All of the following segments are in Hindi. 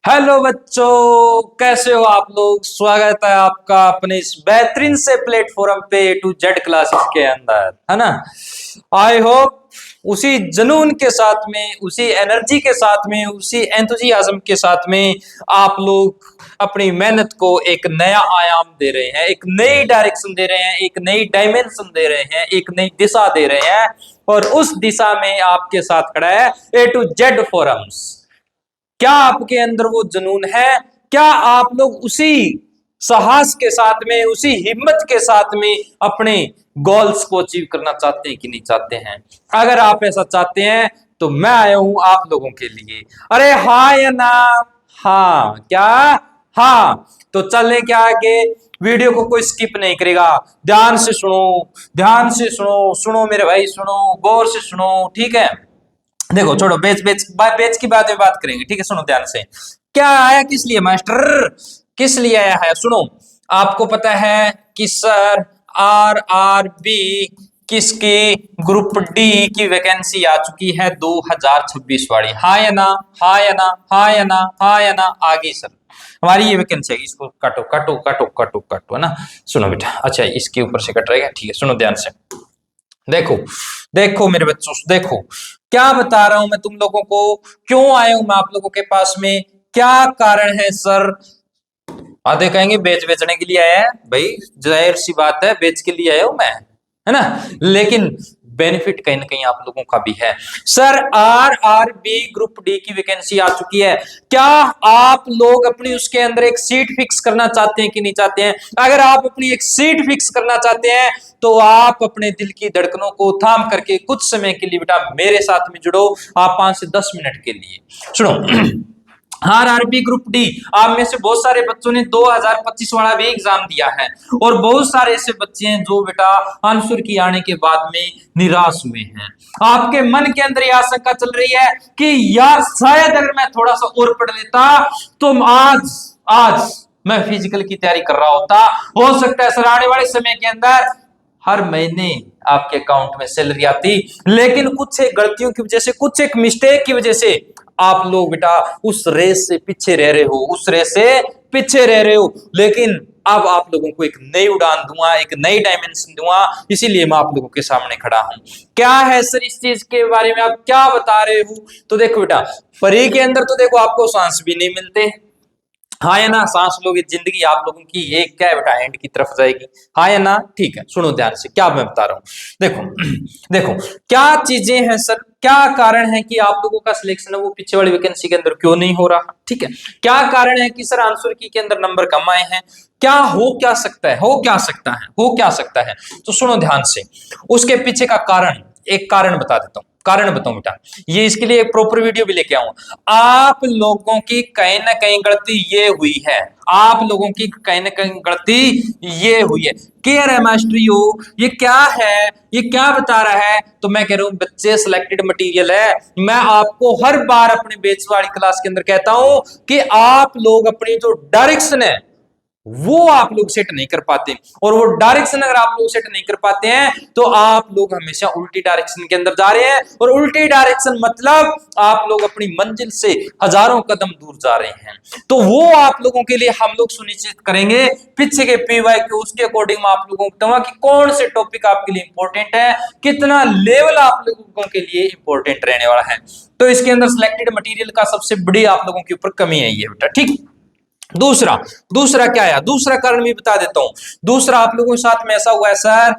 हेलो बच्चों, कैसे हो आप लोग। स्वागत है आपका अपने इस बेहतरीन से प्लेटफॉर्म पे ए टू जेड क्लासेस के अंदर, है ना। आई होप उसी जुनून के साथ में, उसी एनर्जी के साथ में, उसी एंथुजियाज्म के साथ में आप लोग अपनी मेहनत को एक नया आयाम दे रहे हैं, एक नई डायरेक्शन दे रहे हैं, एक नई डायमेंशन दे रहे हैं, एक नई दिशा दे रहे हैं। और उस दिशा में आपके साथ खड़ा है ए टू जेड फोरम्स। क्या आपके अंदर वो जुनून है? क्या आप लोग उसी साहस के साथ में, उसी हिम्मत के साथ में अपने गोल्स को अचीव करना चाहते हैं कि नहीं चाहते हैं? अगर आप ऐसा चाहते हैं तो मैं आया हूं आप लोगों के लिए। अरे हाँ या ना? हाँ क्या? हाँ तो चले क्या आगे। वीडियो को कोई स्किप नहीं करेगा, ध्यान से सुनो, ध्यान से सुनो, सुनो मेरे भाई, सुनो, गौर से सुनो, ठीक है। देखो छोड़ो, बेच की बात करेंगे, ठीक है। सुनो ध्यान से, क्या आया किस लिए मास्टर, किस लिए आया है? सुनो, आपको पता है कि सर RRB किसकी ग्रुप डी की वैकेंसी आ चुकी है 2026 वाली। हाँ या ना? हाँ या ना? हाँ या ना? हाँ या ना? आ गई सर हमारी ये वैकेंसी है। इसको काटो काटो काटो काटो काटो, है ना। सुनो बेटा, अच्छा इसके ऊपर से कट रहेगा, ठीक है। सुनो ध्यान से, देखो देखो मेरे बच्चों, देखो क्या बता रहा हूं मैं तुम लोगों को। क्यों आया हूं मैं आप लोगों के पास में? क्या कारण है सर? आधे कहेंगे बेचने के लिए आया है। भाई जाहिर सी बात है, बेच के लिए आया हूं मैं, है ना। लेकिन बेनिफिट कहीं ना कहीं आप लोगों का भी है। सर RRB ग्रुप डी की वैकेंसी आ चुकी है। क्या आप लोग अपनी उसके अंदर एक सीट फिक्स करना चाहते हैं कि नहीं चाहते हैं? अगर आप अपनी एक सीट फिक्स करना चाहते हैं तो आप अपने दिल की धड़कनों को थाम करके कुछ समय के लिए बेटा मेरे साथ में जुड़ो। आप 5 से 10 मिनट के लिए सुनो। RRB ग्रुप डी, आप में से बहुत सारे बच्चों ने 2025 वाला भी एग्जाम दिया है, और बहुत सारे ऐसे बच्चे हैं जो बेटा आंसर की आने के बाद में निराश हुए हैं। आपके मन के अंदर यह आशंका चल रही है कि यार शायद अगर मैं थोड़ा सा और पढ़ लेता तो आज आज मैं फिजिकल की तैयारी कर रहा होता। हो सकता है सर आने वाले समय के अंदर हर महीने आपके अकाउंट में सैलरी आती। लेकिन कुछ एक गलतियों की वजह से, कुछ एक मिस्टेक की वजह से आप लोग बेटा उस रेस से पीछे रह रहे हो, उस रेस से पीछे रह रहे हो। लेकिन अब आप लोगों को एक नई उड़ान दूंगा, एक नई डायमेंशन दूंगा, इसीलिए मैं आप लोगों के सामने खड़ा हूं। क्या है सर इस चीज के बारे में आप क्या बता रहे हो? तो देखो बेटा, फ्री के अंदर तो देखो आपको सांस भी नहीं मिलते। हाँ या ना? सांस लोगे, जिंदगी आप लोगों की ये क्या है बेटा, एंड की तरफ जाएगी। हाँ या ना? ठीक है, सुनो ध्यान से क्या मैं बता रहा हूँ। देखो देखो क्या चीजें हैं सर, क्या कारण है कि आप लोगों का सिलेक्शन है वो पीछे वाली वैकेंसी के अंदर क्यों नहीं हो रहा? ठीक है, क्या कारण है कि सर आंसर की के अंदर नंबर कम आए हैं? क्या हो क्या सकता है, हो क्या सकता है, हो क्या सकता है? तो सुनो ध्यान से, उसके पीछे का कारण, एक कारण बता देता हूं, कारण बताऊं बेटा। ये इसके लिए एक प्रॉपर वीडियो भी लेके आऊंगा। आप लोगों की कहीं ना कहीं गलती ये हुई है, आप लोगों की कहीं ना कहीं गलती ये हुई है। कह रहे मास्टरी हो ये क्या है, ये क्या बता रहा है? तो मैं कह रहा हूं बच्चे सिलेक्टेड मटेरियल है। मैं आपको हर बार अपने बेच वाली क्लास के अंदर कहता हूं कि आप लोग अपनी जो डायरेक्शन है वो आप लोग सेट नहीं कर पाते, और वो डायरेक्शन अगर आप लोग सेट नहीं कर पाते हैं तो आप लोग हमेशा उल्टी डायरेक्शन के अंदर जा रहे हैं। और उल्टी डायरेक्शन मतलब आप लोग अपनी मंजिल से हजारों कदम दूर जा रहे हैं। तो वो आप लोगों के लिए हम लोग सुनिश्चित करेंगे पीछे के पीवाई के, उसके अकॉर्डिंग आप लोगों को बताऊंगा कि कौन से टॉपिक आपके लिए इंपॉर्टेंट है, कितना लेवल आप लोगों के लिए इंपॉर्टेंट रहने वाला है। तो इसके अंदर सिलेक्टेड मटेरियल का सबसे बड़ी आप लोगों के ऊपर कमी आई है बेटा, ठीक। दूसरा दूसरा क्या है, दूसरा कारण भी बता देता हूं। दूसरा आप लोगों के साथ में ऐसा हुआ है सर,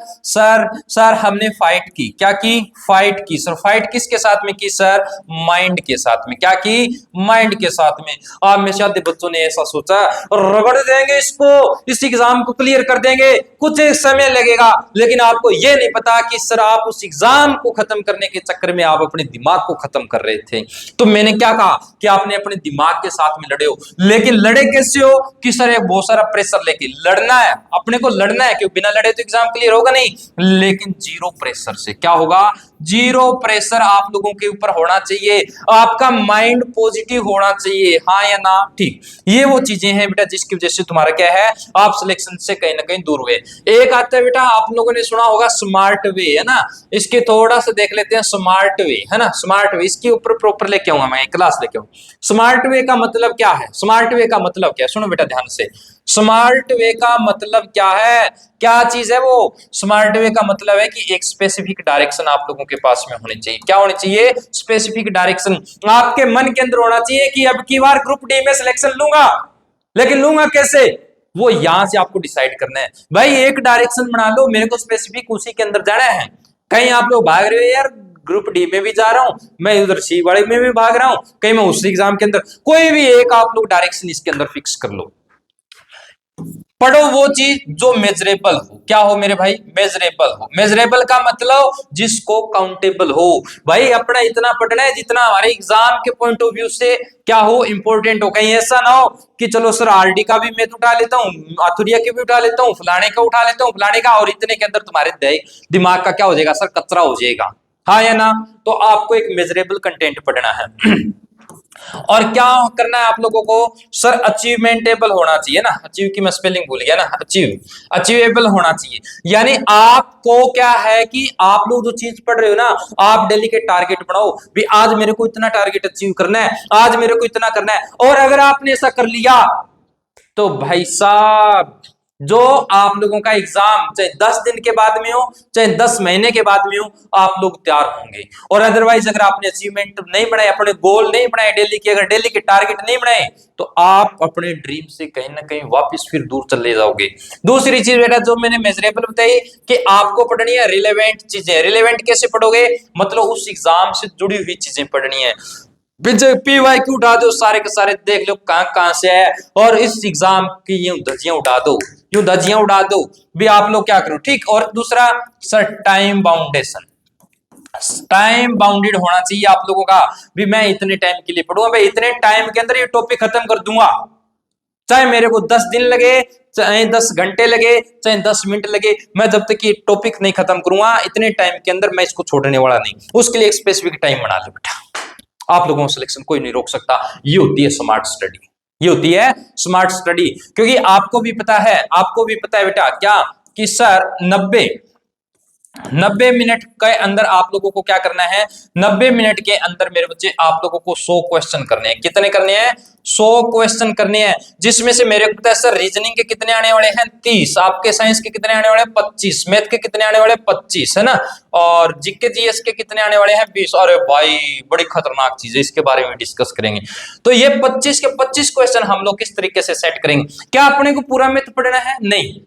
सर हमने फाइट की। क्या की? फाइट की सर। फाइट किसके साथ में की सर? माइंड के साथ में। क्या की? माइंड के साथ में। आप में से आधे बच्चों ने ऐसा सोचा रगड़ देंगे इसको, इस एग्जाम को क्लियर कर देंगे, कुछ समय लगेगा। लेकिन आपको यह नहीं पता कि सर आप उस एग्जाम को खत्म करने के चक्कर में आप अपने दिमाग को खत्म कर रहे थे। तो मैंने क्या कहा कि आपने अपने दिमाग के साथ में लड़े हो। लेकिन लड़े कैसे हो कि सर एक बहुत सारा प्रेशर लेके लड़ना है, अपने को लड़ना है, क्योंकि बिना लड़े तो एग्जाम क्लियर होगा नहीं। लेकिन जीरो प्रेशर से क्या होगा? जीरो प्रेशर आप लोगों के ऊपर होना चाहिए, आपका माइंड पॉजिटिव होना चाहिए, हाँ या ना, ठीक। ये वो चीजें हैं बेटा जिसकी वजह से तुम्हारा क्या है, आप सिलेक्शन से कहीं ना कहीं दूर हुए। एक आता है बेटा, आप लोगों ने सुना होगा स्मार्ट वे, है ना, इसके थोड़ा सा देख लेते हैं स्मार्ट वे, है ना, स्मार्ट वे, इसके ऊपर प्रॉपर लेके आऊंगा मैं, क्लास लेके आऊँ। स्मार्ट वे का मतलब क्या है, स्मार्ट वे का मतलब क्या है, सुनो बेटा ध्यान से। स्मार्ट वे का मतलब क्या है, क्या चीज है वो? स्मार्ट वे का मतलब है कि एक स्पेसिफिक डायरेक्शन आप लोगों के पास में होनी चाहिए। क्या होनी चाहिए? स्पेसिफिक डायरेक्शन आपके मन के अंदर होना चाहिए कि अब की बार ग्रुप डी में सिलेक्शन लूंगा, लेकिन लूंगा कैसे, वो यहां से आपको डिसाइड करना है। भाई एक डायरेक्शन बना लो, मेरे को स्पेसिफिक उसी के अंदर जाना है। कहीं आप लोग भाग रहे हो यार, ग्रुप डी में भी जा रहा हूं मैं, उधर सी वाले में भी भाग रहा हूं, कहीं मैं उस एग्जाम के अंदर, कोई भी एक आप लोग डायरेक्शन इसके अंदर फिक्स कर लो। पढ़ो वो चीज जो मेजरेबल हो। क्या हो मेरे भाई? मेजरेबल हो। मेजरेबल का मतलब जिसको काउंटेबल हो। भाई अपना इतना पढ़ना है जितना हमारे एग्जाम के पॉइंट ऑफ व्यू से क्या हो, इंपॉर्टेंट हो। कहीं ऐसा ना हो कि चलो सर आरडी का भी मैं उठा लेता हूँ, आथुरिया के भी उठा लेता हूँ, फलाने का उठा लेता हूँ, फलाने का, और इतने के अंदर तुम्हारे दिमाग का क्या हो जाएगा सर, कचरा हो जाएगा, हाँ या ना। तो आपको एक मेजरेबल कंटेंट पढ़ना है। और क्या करना है आप लोगों को सर, अचीवमेंटेबल होना चाहिए ना, अचीव की मैं स्पेलिंग भूल गया ना, अचीव, अचीवेबल होना चाहिए। यानी आपको क्या है कि आप लोग जो चीज पढ़ रहे हो ना, आप डेली के टारगेट बनाओ भी, आज मेरे को इतना टारगेट अचीव करना है, आज मेरे को इतना करना है। और अगर आपने ऐसा कर लिया तो भाई साहब, जो आप लोगों का एग्जाम चाहे 10 दिन के बाद में हो, चाहे 10 महीने के बाद में हो, आप लोग तैयार होंगे। और अदरवाइज अगर आपने अचीवमेंट नहीं बनाए, अपने गोल नहीं बनाए डेली के, अगर डेली के टारगेट नहीं बनाए, तो आप अपने ड्रीम से कहीं ना कहीं वापस फिर दूर चले जाओगे। दूसरी चीज बेटा जो मैंने मेजरेबल बताई कि आपको पढ़नी है रिलेवेंट चीजें। रिलेवेंट कैसे पढ़ोगे, मतलब उस एग्जाम से जुड़ी हुई चीजें पढ़नी है। PYQ उठा दो, सारे के सारे देख लो कहां कहां से है, और इस एग्जाम की यूं धज्जियां उड़ा दो, यूं धज्जियां उड़ा दो भी। आप लोग क्या करो, ठीक। और दूसरा सर टाइम बाउंडेशन, टाइम बाउंडेड होना चाहिए आप लोगों का भी। मैं इतने टाइम के लिए पढ़ूंगा भाई, इतने टाइम के अंदर ये टॉपिक खत्म कर दूंगा, चाहे मेरे को 10 दिन लगे, चाहे 10 घंटे लगे, चाहे 10 मिनट लगे, मैं जब तक ये टॉपिक नहीं खत्म करूंगा इतने टाइम के अंदर मैं इसको छोड़ने वाला नहीं। उसके लिए एक स्पेसिफिक टाइम बना लो बेटा, आप लोगों को सिलेक्शन कोई नहीं रोक सकता। ये होती है स्मार्ट स्टडी, ये होती है स्मार्ट स्टडी। क्योंकि आपको भी पता है, आपको भी पता है बेटा क्या कि सर 90 मिनट के अंदर आप लोगों को क्या करना है, 90 मिनट के अंदर मेरे बच्चे आप लोगों को 100 क्वेश्चन करने हैं। कितने करने हैं? 100 क्वेश्चन करने हैं, जिसमें से मेरे को पता है सर रीजनिंग के कितने आने वाले हैं 30, आपके साइंस के कितने आने वाले हैं 25, मैथ के कितने आने वाले 25, है ना, और जीके जीएस के कितने आने वाले हैं 20। अरे भाई बड़ी खतरनाक चीज है, इसके बारे में डिस्कस करेंगे। तो ये 25 के 25 क्वेश्चन हम लोग किस तरीके से सेट करेंगे। क्या अपने को पूरा मैथ पढ़ना है? नहीं,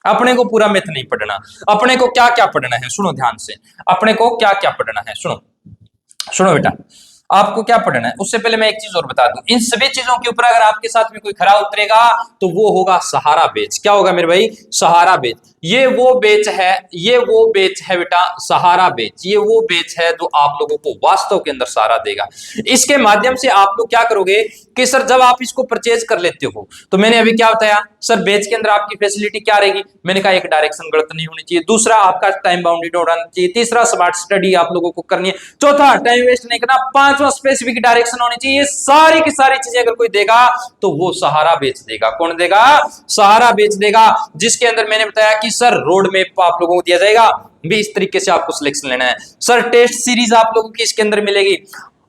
अपने को पूरा मैथ नहीं पढ़ना। अपने को क्या क्या पढ़ना है, सुनो ध्यान से, अपने को क्या क्या पढ़ना है, सुनो सुनो बेटा, आपको क्या पढ़ना है। उससे पहले मैं एक चीज और बता दूं, इन सभी चीजों के ऊपर अगर आपके साथ में कोई खरा उतरेगा तो वो होगा सहारा बैच। क्या होगा मेरे भाई? सहारा बैच। ये वो बैच है, ये वो बैच है बेटा, सहारा बैच। ये वो बैच है जो आप लोगों को वास्तव के अंदर सहारा देगा। इसके माध्यम से आप लोग क्या करोगे कि सर जब आप इसको परचेज कर लेते हो, तो मैंने अभी क्या बताया सर, बैच के अंदर आपकी फैसिलिटी क्या रहेगी। मैंने कहा एक डायरेक्शन गलत नहीं होनी चाहिए, दूसरा आपका टाइम बाउंडेड होना चाहिए, तीसरा स्मार्ट स्टडी आप लोगों को करनी है, चौथा टाइम वेस्ट नहीं करना, पांचवा स्पेसिफिक डायरेक्शन होनी चाहिए। ये सारी की सारी चीजें अगर कोई देगा तो वो सहारा बेच देगा। कौन देगा? सहारा बेच देगा। जिसके अंदर मैंने बताया कि सर रोड मैप आप लोगों को दिया जाएगा भी, इस तरीके से आपको सिलेक्शन लेना है। सर टेस्ट सीरीज आप लोगों की इसके अंदर मिलेगी।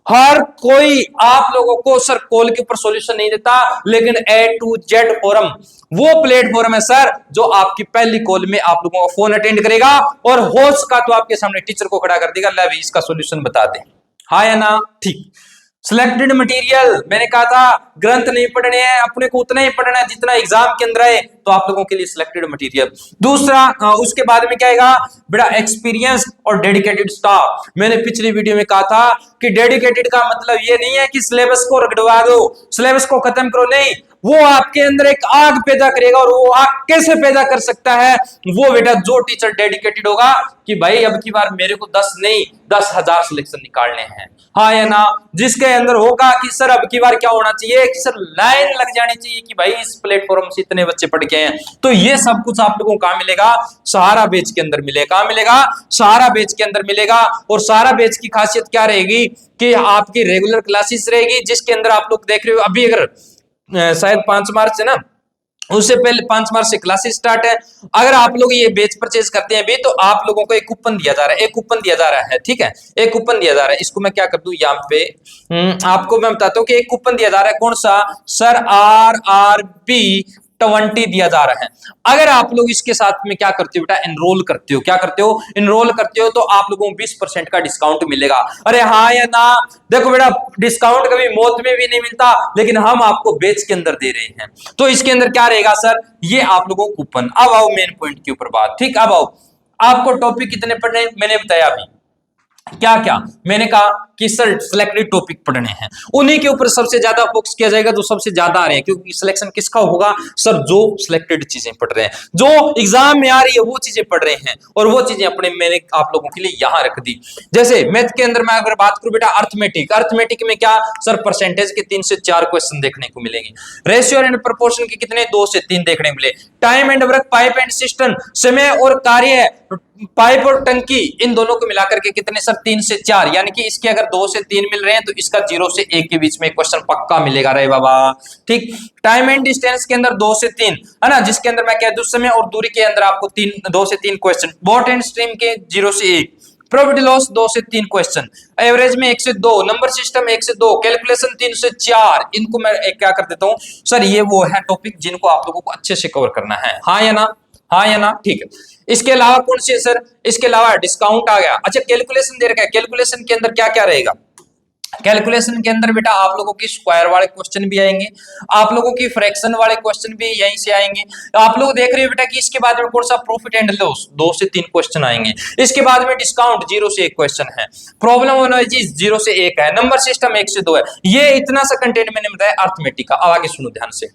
हर कोई आप लोगों को सर कॉल के ऊपर सॉल्यूशन नहीं देता, लेकिन A to Z फोरम वो प्लेटफॉर्म है सर जो आपकी पहली कॉल में आप लोगों को फोन अटेंड करेगा, और होस्ट का तो आपके सामने टीचर को खड़ा कर देगा, ले भाई इसका सॉल्यूशन बता दे, हाँ या ना, ठीक। सिलेक्टेड मटेरियल, मैंने कहा था ग्रंथ नहीं पढ़ने हैं, अपने को उतना ही पढ़ना है जितना एग्जाम के अंदर है, तो आप लोगों के लिए सिलेक्टेड मटेरियल। दूसरा उसके बाद में क्या आएगा बेटा, एक्सपीरियंस और डेडिकेटेड स्टाफ। मैंने पिछली वीडियो में कहा था कि डेडिकेटेड का मतलब ये नहीं है कि सिलेबस को रगड़वा दो, सिलेबस को खत्म करो, नहीं, वो आपके अंदर एक आग पैदा करेगा। और वो आग कैसे पैदा कर सकता है? वो बेटा जो टीचर डेडिकेटेड होगा कि भाई अब की बार मेरे को 10 नहीं 10,000 सिलेक्शन निकालने हैं, हाँ या ना। जिसके अंदर होगा कि सर अब की बार क्या होना चाहिए कि सर लाइन लग जानी चाहिए कि भाई इस प्लेटफॉर्म से इतने बच्चे पढ़ के हैं। तो ये सब कुछ आप लोगों को कहां मिलेगा? सहारा बैच के अंदर मिलेगा। कहां मिलेगा? सहारा बैच के अंदर मिलेगा। और सहारा बैच की खासियत क्या रहेगी कि आपकी रेगुलर क्लासेस रहेगी, जिसके अंदर आप लोग देख रहे हो अभी अगर शायद 5 मार्च है ना, उससे पहले 5 मार्च से क्लासेस स्टार्ट है। अगर आप लोग ये बैच परचेज करते हैं अभी, तो आप लोगों को एक कूपन दिया जा रहा है, एक कूपन दिया जा रहा है, ठीक है, एक कूपन दिया जा रहा है। इसको मैं क्या कर दूं यहाँ पे, आपको मैं बताता हूँ कि एक कूपन दिया जा रहा है। कौन सा? सर RRB 20 दिया जा रहा है। अगर आप लोग इसके साथ में क्या करते हो बेटा? एनरोल करते हो। क्या करते हो? एनरोल करते हो, तो आप लोगों को 20% का डिस्काउंट मिलेगा। अरे हाँ या ना? देखो बेटा, डिस्काउंट कभी मौत में भी नहीं मिलता, लेकिन हम आपको बेच के अंदर दे रहे हैं। तो इसके अंदर क्या रहेगा सर? ये आप लोगों को कूपन। अब आओ मेन पॉइंट के ऊपर बात, ठीक। अब आओ, आपको टॉपिक कितने पढ़ने मैंने बताया अभी, क्या क्या मैंने कहा कि सर सिलेक्टेड टॉपिक पढ़ने हैं, उन्हीं के ऊपर सबसे ज्यादा फोकस किया जाएगा जो सबसे ज्यादा आ रहे हैं। क्योंकि सिलेक्शन किसका होगा? सर जो सिलेक्टेड चीजें पढ़ रहे हैं, जो एग्जाम में आ रही है वो चीजें पढ़ रहे हैं, और वो चीजें अपने मैंने आप लोगों के लिए यहां रख दी। जैसे मैथ के अंदर मैं अगर बात करूं बेटा, अर्थमेटिक, अर्थमेटिक में क्या सर? परसेंटेज के 3 से 4 क्वेश्चन देखने को मिलेंगे। रेशियो एंड प्रोपोर्शन के कितने? 2 से 3 देखने को मिले। Time and work, pipe and system, समय और कार्य, पाइप और टंकी, इन दोनों को मिलाकर के कितने सर? 3 से 4। यानी कि इसके अगर 2 से 3 मिल रहे हैं, तो इसका 0 से 1 के बीच में क्वेश्चन पक्का मिलेगा रे बाबा, ठीक। टाइम एंड डिस्टेंस के अंदर 2 से 3 है ना, जिसके अंदर मैं कह दूं समय और दूरी के अंदर आपको 2 से 3 क्वेश्चन। बोट एंड स्ट्रीम के 0 से 1। प्रॉफिट लॉस 2 से 3 क्वेश्चन। एवरेज में 1 से 2। नंबर सिस्टम 1 से 2। कैलकुलेशन 3 से 4। इनको मैं एक क्या कर देता हूं सर, ये वो है टॉपिक जिनको आप लोगों को अच्छे से कवर करना है, हाँ या ना, हाँ या ना, ठीक है। इसके अलावा कौन सी है सर? इसके अलावा डिस्काउंट आ गया। अच्छा, कैलकुलेशन दे रखा है, कैलकुलेशन के अंदर क्या क्या रहेगा? कैलकुलेशन के अंदर बेटा आप लोगों की स्क्वायर वाले क्वेश्चन भी आएंगे, आप लोगों की फ्रैक्शन वाले क्वेश्चन भी यहीं से आएंगे। आप लोग देख रहे हो बेटा कि इसके बाद में कौन सा? प्रॉफिट एंड लॉस 2 से 3 क्वेश्चन आएंगे। इसके बाद में डिस्काउंट 0 से 1 क्वेश्चन है। प्रॉब्लम एनालिसिस 0 से 1 है। नंबर सिस्टम 1 से 2 है। ये इतना सा कंटेंट मैंने बताया अर्थमेटिक का। अब आगे सुनो ध्यान से।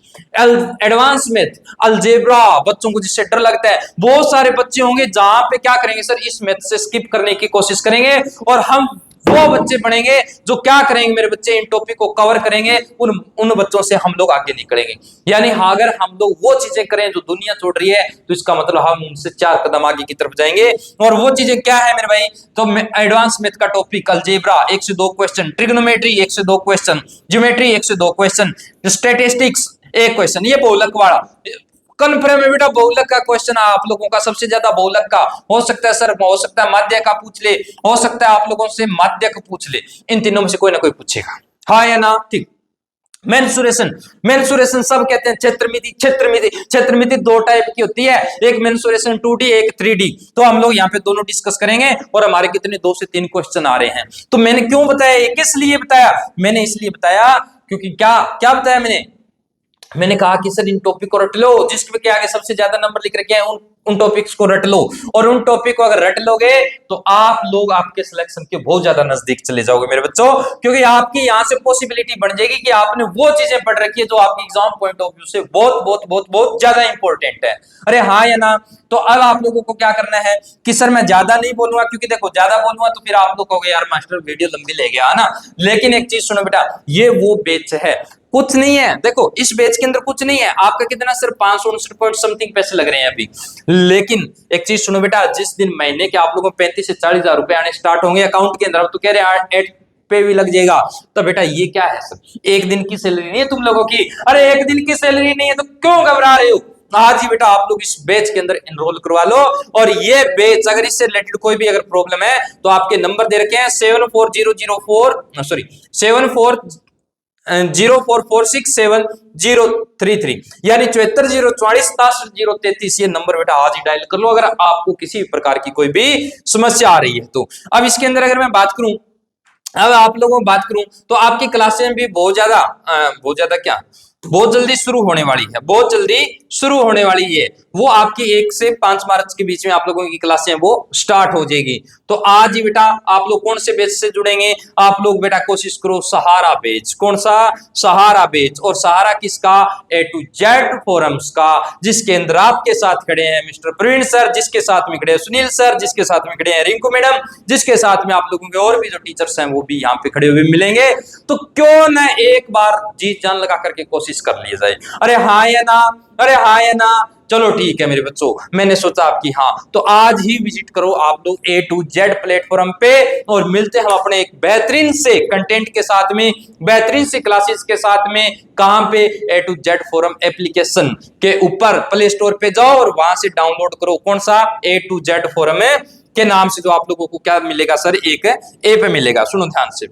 एडवांस मैथ, अलजेब्रा, बच्चों को जिससे डर लगता है, बहुत सारे बच्चे होंगे जहां पे क्या करेंगे सर? इस मैथ से स्किप करने की कोशिश करेंगे, और हम वो बच्चे पढ़ेंगे जो क्या करेंगे मेरे बच्चे? इन टॉपिक को कवर करेंगे। उन बच्चों से हम लोग आगे निकलेंगे। यानी हाँ, अगर हम लोग वो चीजें करें जो दुनिया छोड़ रही है, तो इसका मतलब हम उनसे 4 कदम आगे की तरफ जाएंगे। और वो चीजें क्या है मेरे भाई? तो एडवांस मैथ का टॉपिक अलजेब्रा 1 से 2 क्वेश्चन, ट्रिग्नोमेट्री 1 से 2 क्वेश्चन, ज्योमेट्री 1 से 2 क्वेश्चन, स्टैटिस्टिक्स 1 क्वेश्चन। ये बहुलक वाला कन्फर्म है बेटा, बहुलक का क्वेश्चन आप लोगों का सबसे ज्यादा बहुलक का हो सकता है सर, हो सकता है माध्य का पूछ ले, हो सकता है आप लोगों से माध्य का पूछ ले। इन तीनों में से कोई ना कोई पूछेगा, हाँ या ना, ठीक। मेंसुरेशन, मेंसुरेशन सब कहते हैं क्षेत्रमिति, क्षेत्रमिति, क्षेत्रमिति 2 टाइप की होती है, एक मेंसुरेशन 2D, एक 3D। तो हम लोग यहाँ पे दोनों डिस्कस करेंगे, और हमारे कितने 2 से 3 क्वेश्चन आ रहे हैं। तो मैंने क्यों बताया ये, किस लिए बताया? मैंने इसलिए बताया क्योंकि क्या क्या बताया मैंने कहा कि सर इन टॉपिक को रट लो, जिसके आगे सबसे ज्यादा नंबर लिख रखे हैं उन टॉपिक्स को रट लो। और उन टॉपिक को अगर रट लोगे तो आप लोग आपके सिलेक्शन के बहुत ज्यादा नजदीक चले जाओगे मेरे बच्चों, क्योंकि आपकी यहां से पॉसिबिलिटी बन जाएगी कि आपने वो चीजें पढ़ रखी है जो आपकी एग्जाम पॉइंट ऑफ व्यू से बहुत बहुत बहुत बहुत ज्यादा इंपॉर्टेंट है। अरे हाँ या ना? तो अब आप लोगों को क्या करना है कि सर मैं ज्यादा नहीं बोलूंगा, क्योंकि देखो ज्यादा बोलूंगा तो फिर आप लोग कहोगे यार मास्टर वीडियो लंबी ले गया, है ना। लेकिन एक चीज सुनो बेटा, ये वो बैच है, कुछ नहीं है। देखो इस बैच के अंदर कुछ नहीं है, आपका कितना सर 559 पॉइंट समथिंग पैसे लग रहे हैं अभी। लेकिन एक चीज सुनो बेटा, जिस दिन महीने के आप लोगों को 35 से 40 हजार रुपए आने स्टार्ट होंगे अकाउंट के अंदर, तो कह रहे हैं एड पे भी लग जाएगा। तो बेटा ये क्या है सर? एक दिन की सैलरी नहीं है तुम लोगों की। अरे एक दिन की सैलरी नहीं है तो क्यों घबरा रहे हो? आज ही बेटा आप लोग इस बैच के अंदर एनरोल करवा लो। और ये बैच अगर इससे रिलेटेड कोई भी अगर प्रॉब्लम है तो आपके नंबर दे रखे हैं 74004740467033, यानी 7404467033। ये नंबर बेटा आज ही डायल कर लो अगर आपको किसी प्रकार की कोई भी समस्या आ रही है तो। अब इसके अंदर अगर मैं बात करूं, अब आप लोगों को बात करूं तो आपकी क्लासें भी बहुत ज्यादा क्या बहुत जल्दी शुरू होने वाली है, बहुत जल्दी शुरू होने वाली है। वो आपकी 1 से 5 मार्च के बीच में आप लोगों की क्लासें वो स्टार्ट हो जाएगी। तो आज ही बेटा आप लोग कौन से बैच से जुड़ेंगे? आप लोग बेटा कोशिश करो सहारा बैच। कौन सा? सहारा बैच। और सहारा किसका? ए टू जेड फोरम्स का, जिसके अंदर आपके साथ खड़े हैं मिस्टर प्रवीण सर, जिसके साथ में खड़े हैं सुनील सर, जिसके साथ में खड़े हैं रिंकू मैडम, जिसके साथ में आप लोगों के और भी जो टीचर्स हैं वो भी यहाँ पे खड़े हुए मिलेंगे। तो क्यों ना एक बार जी जान लगा करके कोशिश कर ली जाए। अरे हाँ या ना? अरे हाँ या ना? चलो ठीक है मेरे बच्चों, मैंने सोचा आपकी हाँ। तो आज ही विजिट करो आप लोग ए टू जेड प्लेटफॉर्म पे, और मिलते हैं हम अपने एक बेहतरीन से कंटेंट के साथ में, बेहतरीन से क्लासेस के साथ में। कहां पे? ए टू जेड फोरम एप्लीकेशन के ऊपर प्ले स्टोर पे जाओ और वहां से डाउनलोड करो। कौन सा? ए टू जेड फोरम है के नाम से जो आप लोगों को क्या मिलेगा सर? एक ऐप मिलेगा। सुनो ध्यान से,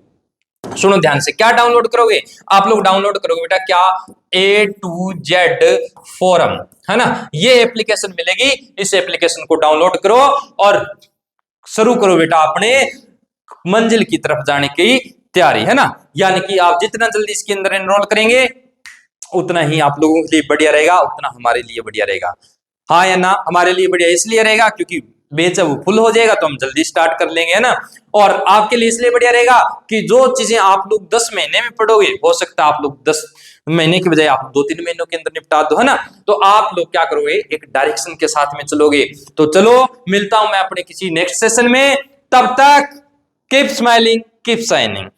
सुनो ध्यान से। क्या डाउनलोड करोगे आप लोग? डाउनलोड करोगे बेटा क्या? ए टू जेड फोरम, है ना? ये एप्लीकेशन मिलेगी। इस एप्लीकेशन को डाउनलोड करो और शुरू करो बेटा अपने मंजिल की तरफ जाने की तैयारी, है ना? यानी कि आप जितना जल्दी इसके अंदर एनरोल करेंगे उतना ही आप लोगों के लिए बढ़िया रहेगा, उतना हमारे लिए बढ़िया रहेगा। हाँ या ना? हमारे लिए बढ़िया इसलिए रहेगा क्योंकि बेच वो फुल हो जाएगा तो हम जल्दी स्टार्ट कर लेंगे, है ना? और आपके लिए इसलिए बढ़िया रहेगा कि जो चीजें आप लोग 10 महीने में पढ़ोगे, हो सकता है आप लोग 10 महीने की बजाय आप 2-3 महीनों के अंदर निपटा दो, है ना? तो आप लोग क्या करोगे? एक डायरेक्शन के साथ में चलोगे। तो चलो मिलता हूं मैं अपने किसी नेक्स्ट सेशन में। तब तक कीप स्माइलिंग, कीप शाइनिंग।